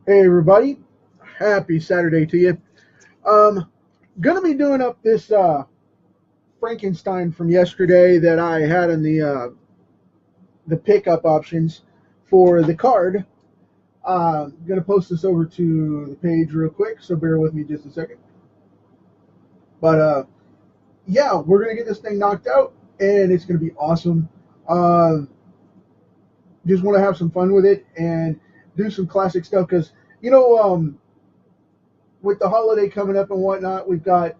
Hey everybody, happy Saturday to you. Um, gonna be doing up this Frankenstein from yesterday that I had in the pickup options for the card. Gonna post this over to the page real quick, so bear with me just a second. But yeah, we're gonna get this thing knocked out, and it's gonna be awesome. Uh, just want to have some fun with it and do some classic stuff because you know with the holiday coming up and whatnot, we've got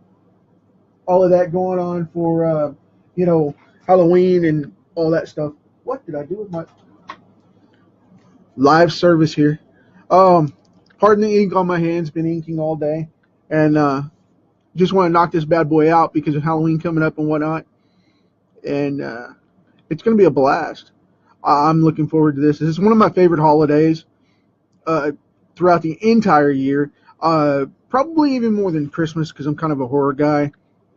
all of that going on for you know Halloween and all that stuff. What did I do with my live service here? Um, Pardon the ink on my hands. Been inking all day, and just want to knock this bad boy out because of Halloween coming up and whatnot. And it's going to be a blast. I'm looking forward to this. This is one of my favorite holidays uh, throughout the entire year. Probably even more than Christmas because I'm kind of a horror guy.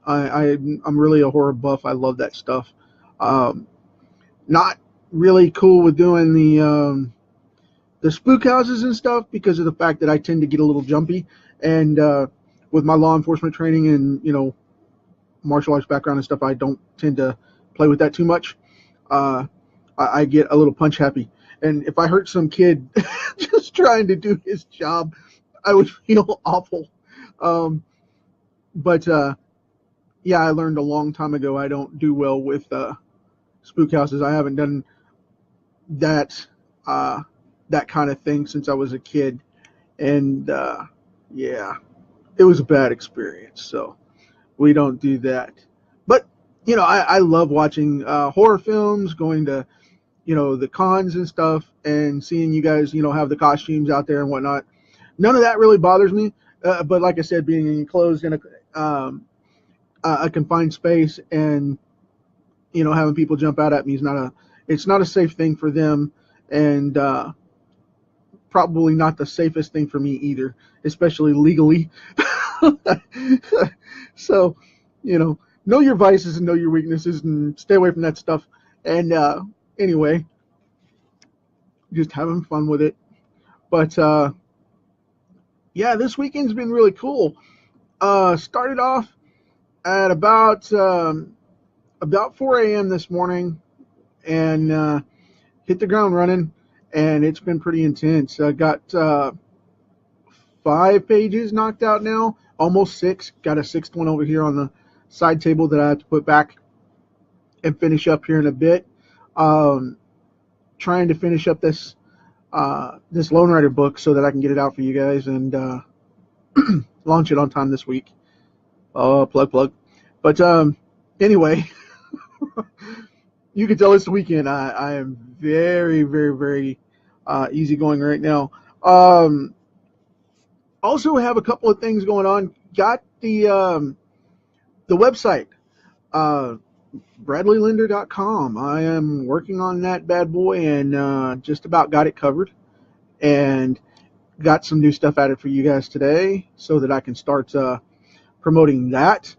I'm really a horror buff. I love that stuff. Um, Not really cool with doing the spook houses and stuff because of the fact that I tend to get a little jumpy, and with my law enforcement training and martial arts background and stuff, I don't tend to play with that too much. Uh, I get a little punch happy, and if I hurt some kid just trying to do his job, I would feel awful. Um, but yeah, I learned a long time ago I don't do well with spook houses. I haven't done that uh, that kind of thing since I was a kid, and yeah, it was a bad experience. So we don't do that. But I love watching horror films, going to the cons and stuff, and seeing you guys have the costumes out there and whatnot. None of that really bothers me. But like I said, being enclosed in a confined space and having people jump out at me is not a safe thing for them, and probably not the safest thing for me either, especially legally. So, know your vices and know your weaknesses and stay away from that stuff. And anyway, just having fun with it. But yeah, this weekend's been really cool. Started off at about 4 a.m. this morning, and hit the ground running, and it's been pretty intense. I got 5 pages knocked out now, almost six. Got a sixth one over here on the side table that I have to put back and finish up here in a bit. Um, Trying to finish up this Lone Rider book so that I can get it out for you guys and launch it on time this week. Plug. But anyway, you can tell it's the weekend. I am very, very, very easygoing right now. Also have a couple of things going on. Got the website, uh, bradleylinder.com. I am working on that bad boy and just about got it covered, and got some new stuff added for you guys today so that I can start promoting that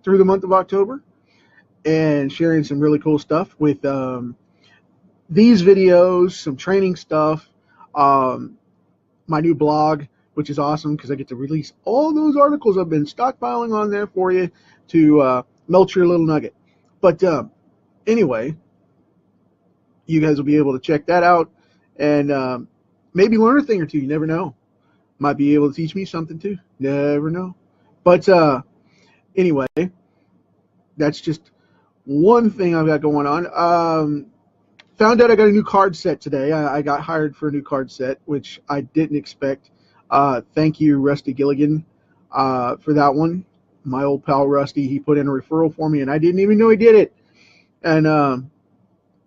through the month of October and sharing some really cool stuff with these videos, some training stuff, um, my new blog, which is awesome because I get to release all those articles I've been stockpiling on there for you to melt your little nugget. But anyway, you guys will be able to check that out and maybe learn a thing or two. You never know. Might be able to teach me something too. Never know. But anyway, that's just one thing I've got going on. Found out I got a new card set today. I got hired for a new card set, which I didn't expect. Thank you, Rusty Gilligan, for that one. My old pal Rusty, he put in a referral for me, and I didn't even know he did it. And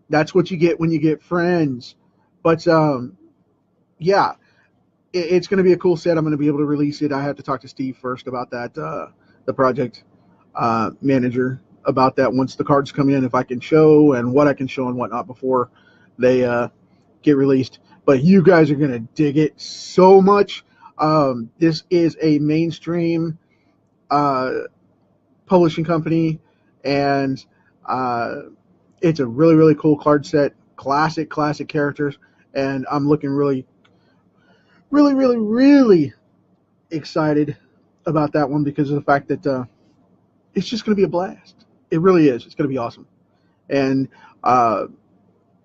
that's what you get when you get friends. But yeah, it's going to be a cool set. I'm going to be able to release it. I have to talk to Steve first about that, the project manager, about that once the cards come in, if I can show and what I can show and whatnot before they get released. But you guys are going to dig it so much. This is a mainstream publishing company, and it's a really, really cool card set. Classic characters, and I'm looking really really, really, really excited about that one because of the fact that it's just going to be a blast. It really is. It's going to be awesome. And uh,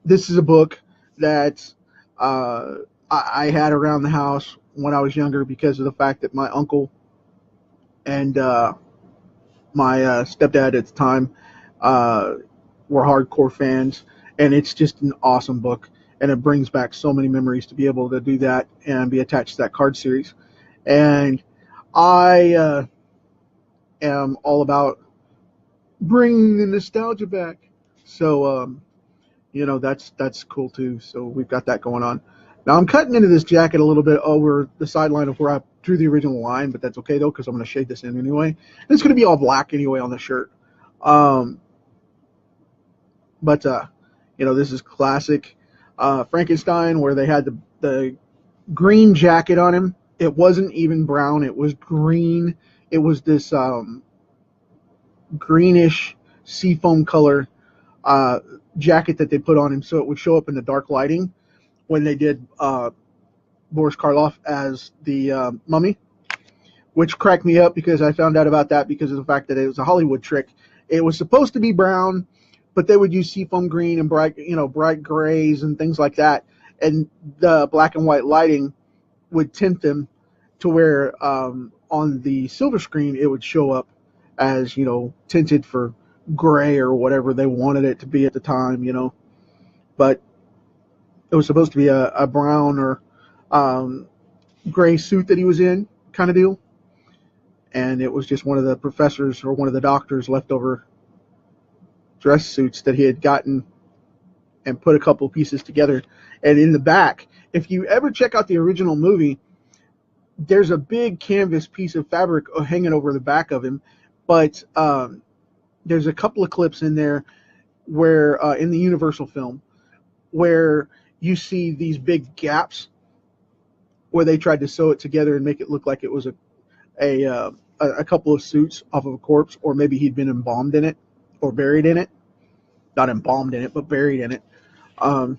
this is a book that I had around the house when I was younger because of the fact that my uncle and my stepdad at the time uh, were hardcore fans, and it's just an awesome book, and it brings back so many memories to be able to do that and be attached to that card series. And I am all about bringing the nostalgia back. So that's cool too. So we've got that going on. Now I'm cutting into this jacket a little bit over the sideline of where I drew the original line, but that's okay though because I'm going to shade this in anyway. And it's going to be all black anyway on the shirt. Um, but this is classic Frankenstein where they had the green jacket on him. It wasn't even brown; it was green. It was this greenish seafoam color uh, jacket that they put on him, so it would show up in the dark lighting when they did Boris Karloff as the mummy, which cracked me up because I found out about that because of the fact that it was a Hollywood trick. It was supposed to be brown, but they would use seafoam green and bright grays and things like that, and the black and white lighting would tint them to where on the silver screen it would show up as tinted for gray or whatever they wanted it to be at the time. But it was supposed to be a brown or um, gray suit that he was in, kind of deal. And it was just one of the professors or one of the doctors' leftover dress suits that he had gotten and put a couple pieces together. And in the back, if you ever check out the original movie, there's a big canvas piece of fabric hanging over the back of him. But there's a couple of clips in there where, in the Universal film, where you see these big gaps where they tried to sew it together and make it look like it was a couple of suits off of a corpse, or maybe he'd been embalmed in it or buried in it. Not embalmed in it, but buried in it. Um,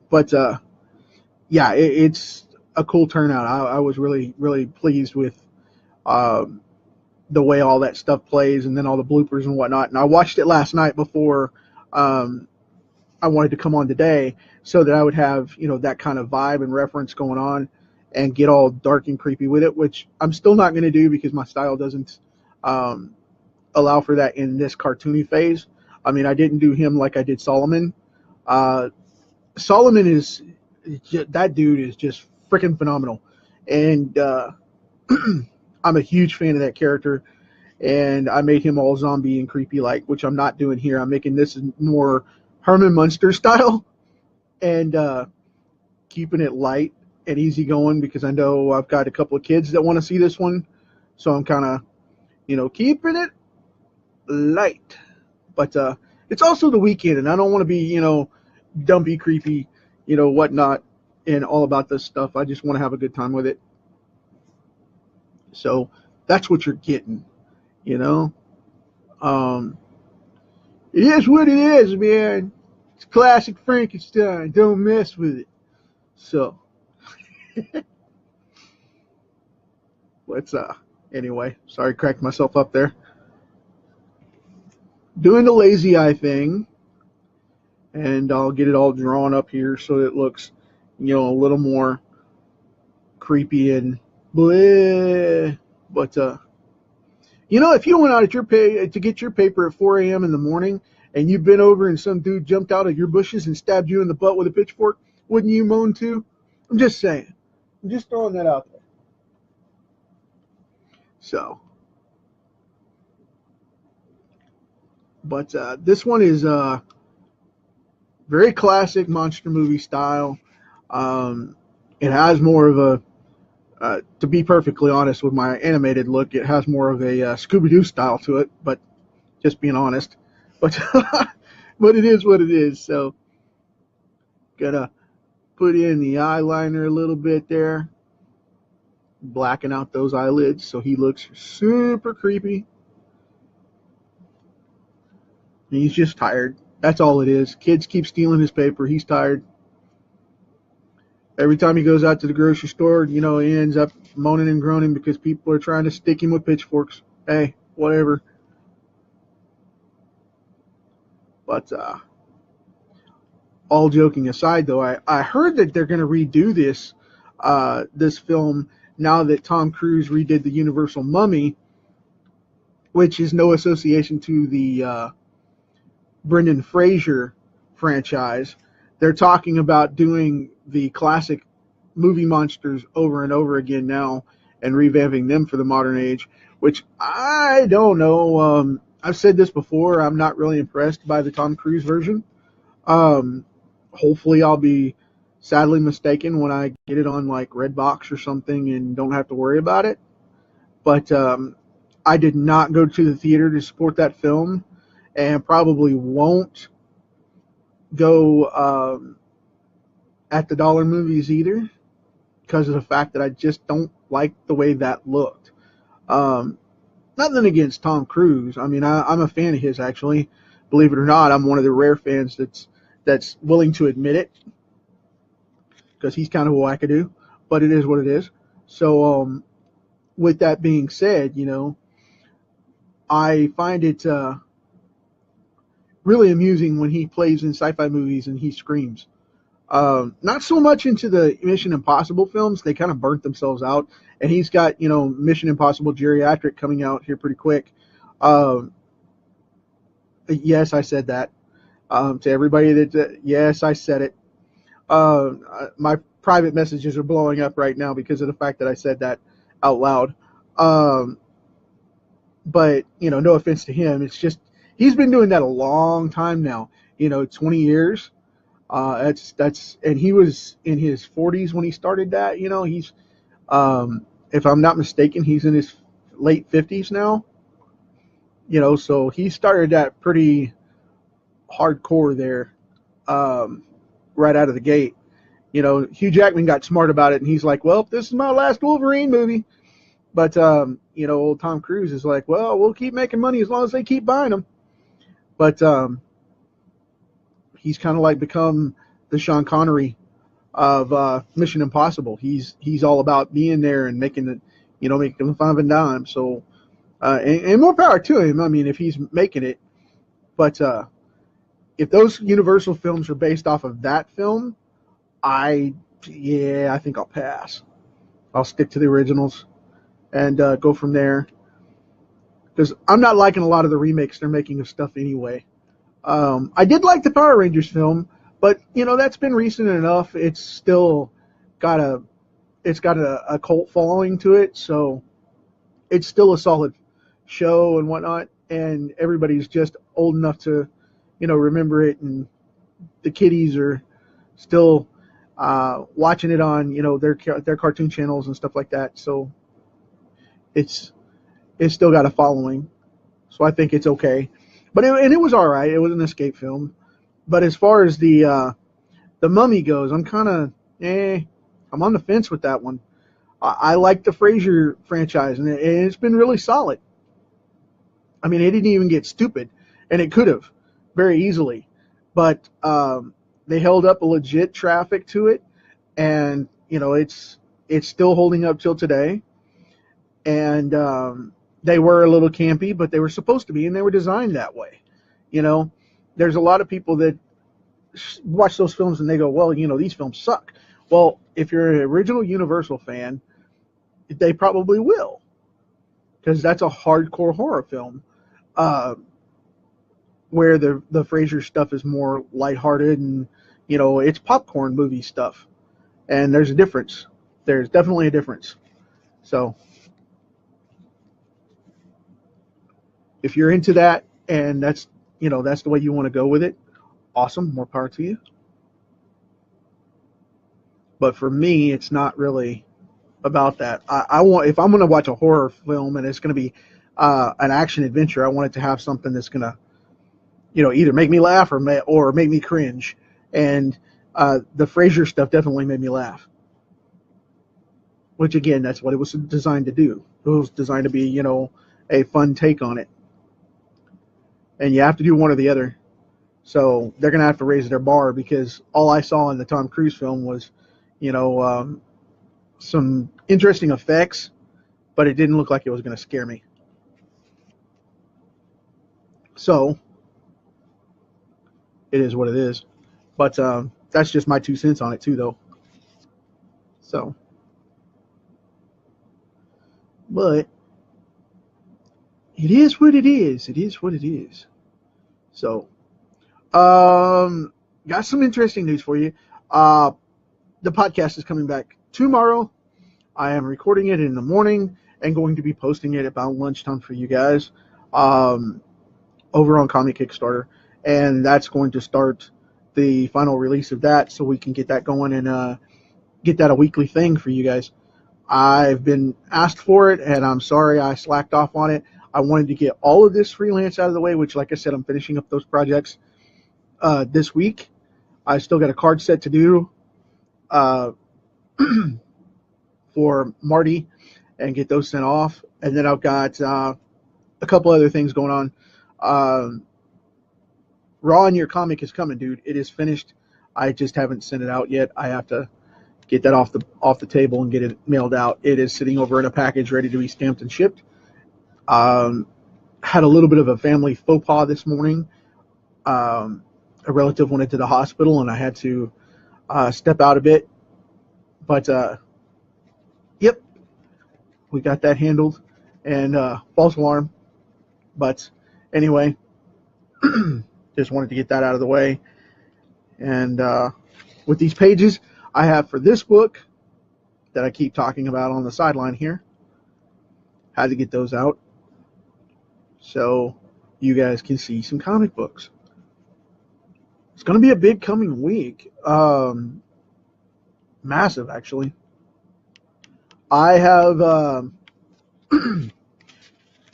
but yeah, it's a cool turnout. I was really, really pleased with um, the way all that stuff plays, and then all the bloopers and whatnot. And I watched it last night before um, I wanted to come on today, so that I would have that kind of vibe and reference going on, and get all dark and creepy with it, which I'm still not going to do because my style doesn't um, allow for that in this cartoony phase. I mean, I didn't do him like I did Solomon. Uh, Solomon is that dude is just freaking phenomenal, and I'm a huge fan of that character. And I made him all zombie and creepy like, which I'm not doing here. I'm making this more Herman Munster style, and keeping it light and easy going because I know I've got a couple of kids that want to see this one, so I'm kind of keeping it light. But it's also the weekend, and I don't want to be dumpy, creepy, whatnot, and all about this stuff. I just want to have a good time with it. So that's what you're getting, you know. Um, it is what it is, man. It's classic Frankenstein. Don't mess with it. So let's anyway, sorry, cracked myself up there. Doing the lazy eye thing, and I'll get it all drawn up here so it looks, a little more creepy and bleh. But if you went out at your to get your paper at 4 a.m. in the morning, and you bent over and some dude jumped out of your bushes and stabbed you in the butt with a pitchfork, wouldn't you moan too? I'm just saying. I'm just throwing that out there. So, but this one is very classic monster movie style. It has more of a, to be perfectly honest with my animated look, it has more of a Scooby-Doo style to it, but just being honest. But but it is what it is. So, gonna put in the eyeliner a little bit there, blacken out those eyelids so he looks super creepy. He's just tired. That's all it is. Kids keep stealing his paper. He's tired. Every time he goes out to the grocery store, you know, he ends up moaning and groaning because people are trying to stick him with pitchforks. Hey, whatever. But all joking aside, though, I heard that they're going to redo this film now that Tom Cruise redid the Universal Mummy, which is no association to the Brendan Fraser franchise. They're talking about doing the classic movie monsters over and over again now and revamping them for the modern age, which I don't know. I've said this before. I'm not really impressed by the Tom Cruise version. Um, Hopefully, I'll be sadly mistaken when I get it on like Redbox or something and don't have to worry about it. But I did not go to the theater to support that film, and probably won't go at the dollar movies either, because of the fact that I just don't like the way that looked. Um, Nothing against Tom Cruise. I mean, I'm a fan of his, actually. Believe it or not, I'm one of the rare fans that's willing to admit it, because he's kind of a wackadoo, but it is what it is. So, with that being said, you know, I find it really amusing when he plays in sci-fi movies and he screams. Not so much into the Mission Impossible films; they kind of burnt themselves out. And he's got, you know, Mission Impossible Geriatric coming out here pretty quick. Um, yes, I said that. To everybody that yes, I said it. My private messages are blowing up right now because of the fact that I said that out loud. Um, but you know, no offense to him, it's just he's been doing that a long time now. You know, 20 years. And he was in his 40s when he started that. You know, he's if I'm not mistaken, he's in his late 50s now. You know, so he started that pretty hardcore there, right out of the gate. You know, Hugh Jackman got smart about it, and he's like, "Well, this is my last Wolverine movie." But you know, old Tom Cruise is like, "Well, we'll keep making money as long as they keep buying them." But he's kind of like become the Sean Connery of Mission Impossible. He's all about being there and making it, you know, making them five and dime. So and more power to him. I mean, if he's making it. But if those Universal films are based off of that film, I think I'll pass. I'll stick to the originals and go from there, because I'm not liking a lot of the remakes they're making of stuff anyway. I did like the Power Rangers film, but you know, that's been recent enough. It's still got a cult following to it, so it's still a solid show and whatnot. And everybody's just old enough to, you know, remember it, and the kiddies are still watching it on, you know, their cartoon channels and stuff like that. So it's still got a following. So I think it's okay. But it was all right. It was an escape film. But as far as the Mummy goes, I'm kind of I'm on the fence with that one. I like the Fraser franchise, and it's been really solid. I mean, it didn't even get stupid, and it could have very easily, but they held up a legit traffic to it, and you know, it's still holding up till today. And they were a little campy, but they were supposed to be, and they were designed that way. You know, there's a lot of people that watch those films and they go, well, you know, these films suck. Well, if you're an original Universal fan, they probably will, because that's a hardcore horror film, uh, where the Fraser stuff is more lighthearted, and you know, it's popcorn movie stuff. And there's a difference. There's definitely a difference. So if you're into that, and that's, you know, that's the way you want to go with it, awesome, more power to you. But for me, it's not really about that. I want, if I'm going to watch a horror film and it's going to be an action adventure, I want it to have something that's going to, you know, either make me laugh or make me cringe. And the Frasier stuff definitely made me laugh. Which again, that's what it was designed to do. It was designed to be, you know, a fun take on it. And you have to do one or the other. So they're going to have to raise their bar, because all I saw in the Tom Cruise film was, you know, some interesting effects, but it didn't look like it was going to scare me. So it is what it is. But that's just my 2 cents on it too, though. So, but it is what it is. It is what it is. So, got some interesting news for you. The podcast is coming back tomorrow. I am recording it in the morning and going to be posting it about lunchtime for you guys over on Comic Kickstarter. And that's going to start the final release of that so we can get that going and get that a weekly thing for you guys. I've been asked for it, and I'm sorry I slacked off on it. I wanted to get all of this freelance out of the way, which, like I said, I'm finishing up those projects this week. I still got a card set to do for Marty and get those sent off. And then I've got a couple other things going on. Raw in Your Comic is coming, dude. It is finished. I just haven't sent it out yet. I have to get that off the table and get it mailed out. It is sitting over in a package ready to be stamped and shipped. Had a little bit of a family faux pas this morning. A relative went into the hospital and I had to step out a bit. But, yep, we got that handled. And false alarm. But anyway, just wanted to get that out of the way. And with these pages I have for this book that I keep talking about on the sideline here, had to get those out so you guys can see some comic books. It's going to be a big coming week. Massive, actually. I have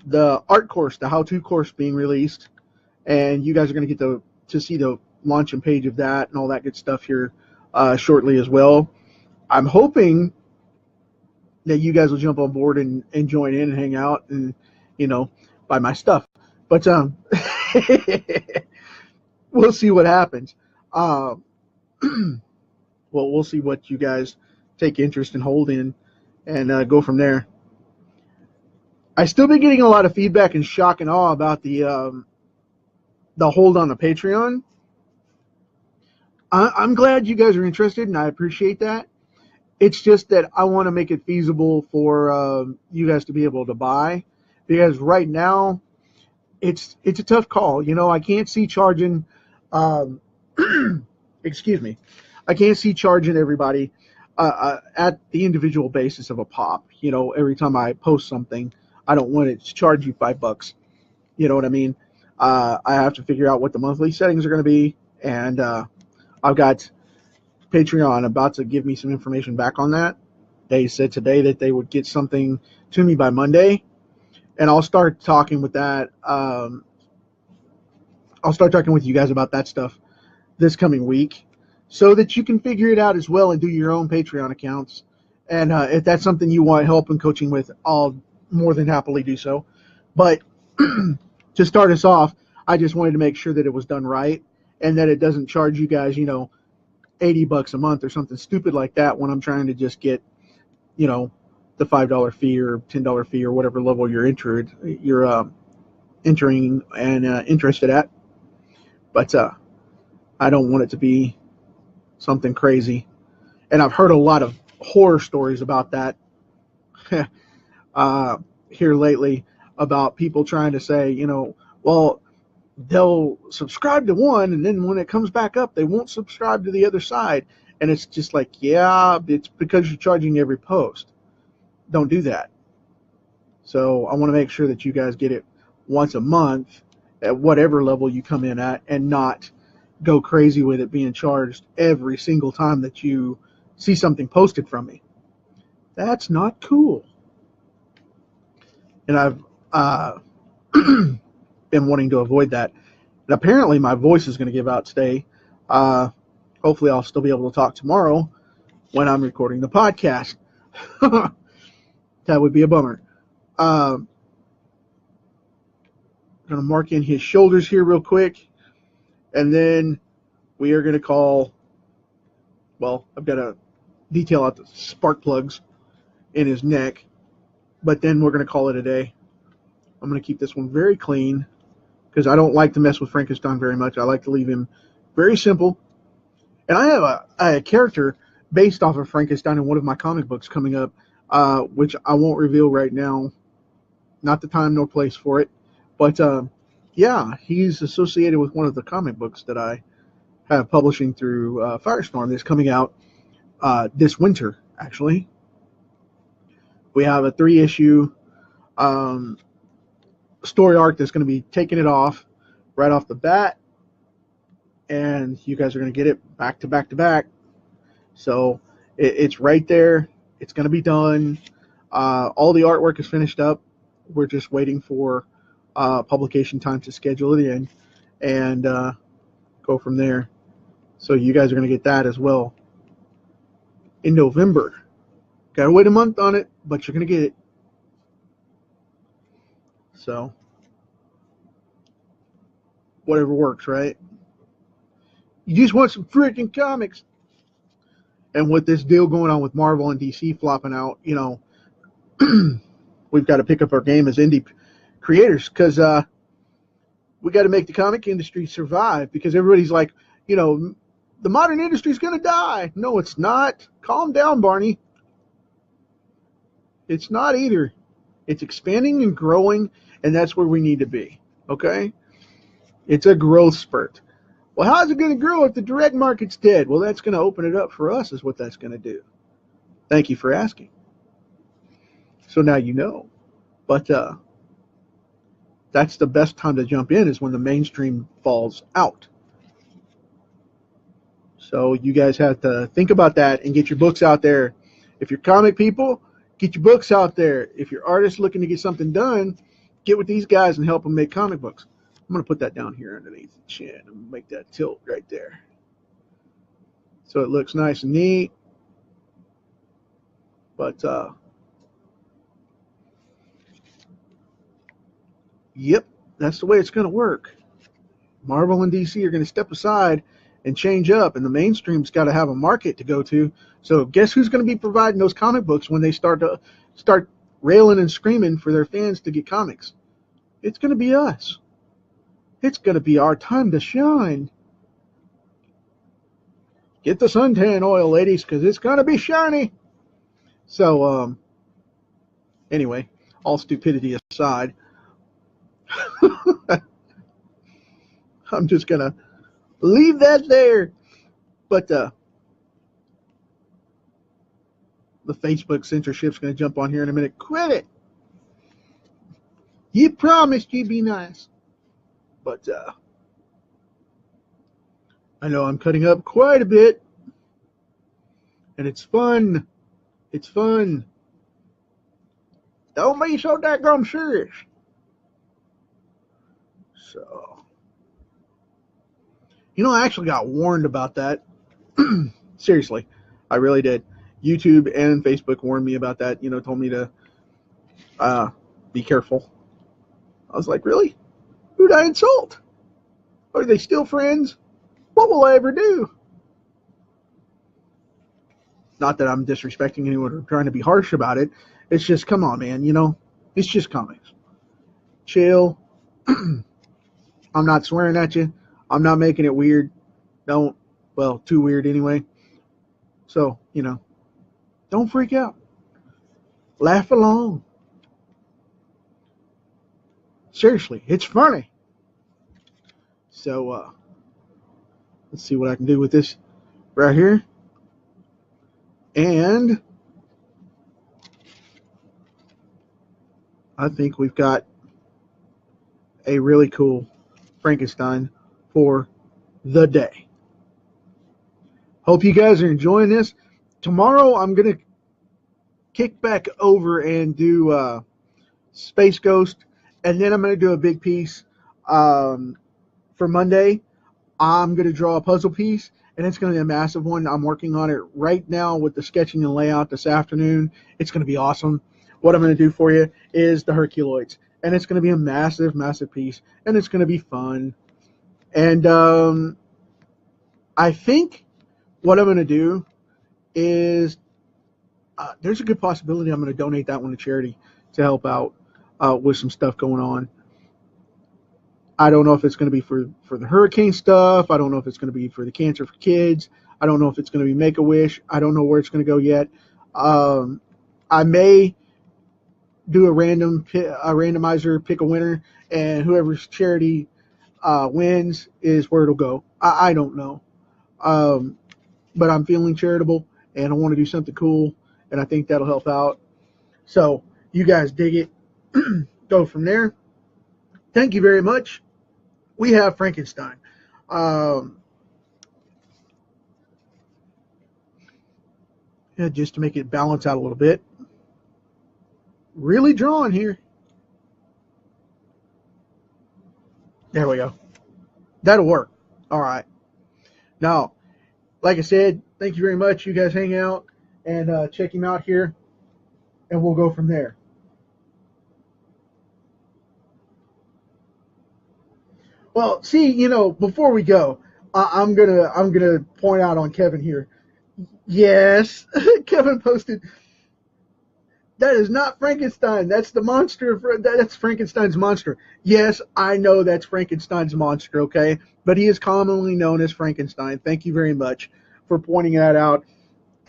the art course, the how-to course being released, and you guys are going to get to see the launch and page of that and all that good stuff here shortly as well. I'm hoping that you guys will jump on board and join in and hang out and, you know, buy my stuff. But we'll see what happens. Well, we'll see what you guys take interest in holding and go from there. I still been getting a lot of feedback and shock and awe about the hold on the Patreon. I'm glad you guys are interested, and I appreciate that. It's just that I want to make it feasible for you guys to be able to buy, because right now it's a tough call. You know, I can't see charging. Excuse me, I can't see charging everybody at the individual basis of a pop. You know, every time I post something, I don't want it to charge you $5. You know what I mean? I have to figure out what the monthly settings are going to be, and I've got Patreon about to give me some information back on that. They said today that they would get something to me by Monday, and I'll start talking with that. I'll start talking with you guys about that stuff this coming week, so that you can figure it out as well and do your own Patreon accounts. And if that's something you want help and coaching with, I'll more than happily do so. But to start us off, I just wanted to make sure that it was done right and that it doesn't charge you guys, you know, $80 a month or something stupid like that when I'm trying to just get, you know, the $5 fee or $10 fee or whatever level you're entering and interested at. But I don't want it to be something crazy. And I've heard a lot of horror stories about that here lately, about people trying to say, you know, well, they'll subscribe to one, and then when it comes back up, they won't subscribe to the other side. And it's just like, yeah, it's because you're charging every post. Don't do that. So I want to make sure that you guys get it once a month at whatever level you come in at, and not go crazy with it being charged every single time that you see something posted from me. That's not cool. And I've been wanting to avoid that. And apparently my voice is going to give out today. Hopefully I'll still be able to talk tomorrow when I'm recording the podcast. That would be a bummer. I'm going to mark in his shoulders here real quick. And then we are going to call, well, I've got to detail out the spark plugs in his neck. But then we're going to call it a day. I'm going to keep this one very clean because I don't like to mess with Frankenstein very much. I like to leave him very simple. And I have a character based off of Frankenstein in one of my comic books coming up, which I won't reveal right now. Not the time nor place for it. But yeah, he's associated with one of the comic books that I have publishing through Firestorm that's coming out this winter, actually. We have a 3-issue story arc that's going to be taking it off right off the bat. And you guys are going to get it back to back to back. So it's right there. It's going to be done. All the artwork is finished up. We're just waiting for publication time to schedule it in and go from there. So you guys are going to get that as well in November. Got to wait a month on it, but you're going to get it. So whatever works, right? You just want some freaking comics. And with this deal going on with Marvel and DC flopping out, you know, we've got to pick up our game as indie creators because we got to make the comic industry survive because everybody's like, you know, the modern industry is going to die. No, it's not. Calm down, Barney. It's not either. It's expanding and growing, and that's where we need to be. Okay? It's a growth spurt. Well, how's it going to grow if the direct market's dead? Well, that's going to open it up for us is what that's going to do. Thank you for asking. So now you know. But that's the best time to jump in is when the mainstream falls out. So you guys have to think about that and get your books out there. If you're comic people, get your books out there. If you're artists looking to get something done, get with these guys and help them make comic books. I'm going to put that down here underneath the chin and make that tilt right there. So it looks nice and neat. But, yep, that's the way it's going to work. Marvel and DC are going to step aside and change up, and the mainstream's got to have a market to go to. So guess who's going to be providing those comic books when they start railing and screaming for their fans to get comics? It's going to be us. It's going to be our time to shine. Get the suntan oil, ladies, because it's going to be shiny. So, anyway, all stupidity aside, I'm just going to leave that there. But the Facebook censorship's going to jump on here in a minute. Quit it. You promised you'd be nice. But I know I'm cutting up quite a bit. And it's fun. It's fun. Don't be so daggum serious. So, you know, I actually got warned about that. Seriously, I really did. YouTube and Facebook warned me about that. You know, told me to be careful. I was like, really? Who'd I insult? Are they still friends? What will I ever do? Not that I'm disrespecting anyone or trying to be harsh about it. It's just, come on, man, you know? It's just comics. Chill. I'm not swearing at you. I'm not making it weird. Don't, well, too weird anyway. So, you know, don't freak out. Laugh along. Seriously, it's funny. So, let's see what I can do with this right here. And I think we've got a really cool Frankenstein for the day. Hope you guys are enjoying this. Tomorrow I'm going to kick back over and do Space Ghost, and then I'm going to do a big piece for Monday. I'm going to draw a puzzle piece, and it's going to be a massive one. I'm working on it right now with the sketching and layout this afternoon. It's going to be awesome. What I'm going to do for you is the Herculoids, and it's going to be a massive, massive piece, and it's going to be fun. And I think what I'm going to do is there's a good possibility I'm going to donate that one to charity to help out with some stuff going on. I don't know if it's going to be for the hurricane stuff. I don't know if it's going to be for the cancer for kids. I don't know if it's going to be Make-A-Wish. I don't know where it's going to go yet. I may do a randomizer, pick a winner, and whoever's charity wins is where it'll go. I don't know. But I'm feeling charitable, and I want to do something cool, and I think that'll help out. So you guys dig it. Go from there. Thank you very much. We have Frankenstein. Yeah, just to make it balance out a little bit. Really drawn here. There we go. That'll work. All right. Now, like I said, thank you very much. You guys hang out and check him out here, and we'll go from there. Well, see, before we go, I'm gonna point out on Kevin here. Yes, Kevin posted that is not Frankenstein. That's the monster. That's Frankenstein's monster. Yes, I know that's Frankenstein's monster. Okay, but he is commonly known as Frankenstein. Thank you very much for pointing that out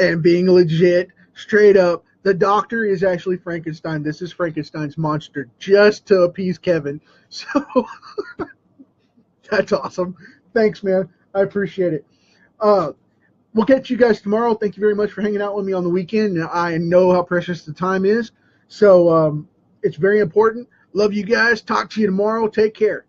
and being legit, straight up. The doctor is actually Frankenstein. This is Frankenstein's monster, just to appease Kevin. So that's awesome. Thanks, man. I appreciate it. We'll catch you guys tomorrow. Thank you very much for hanging out with me on the weekend. I know how precious the time is, so it's very important. Love you guys. Talk to you tomorrow. Take care.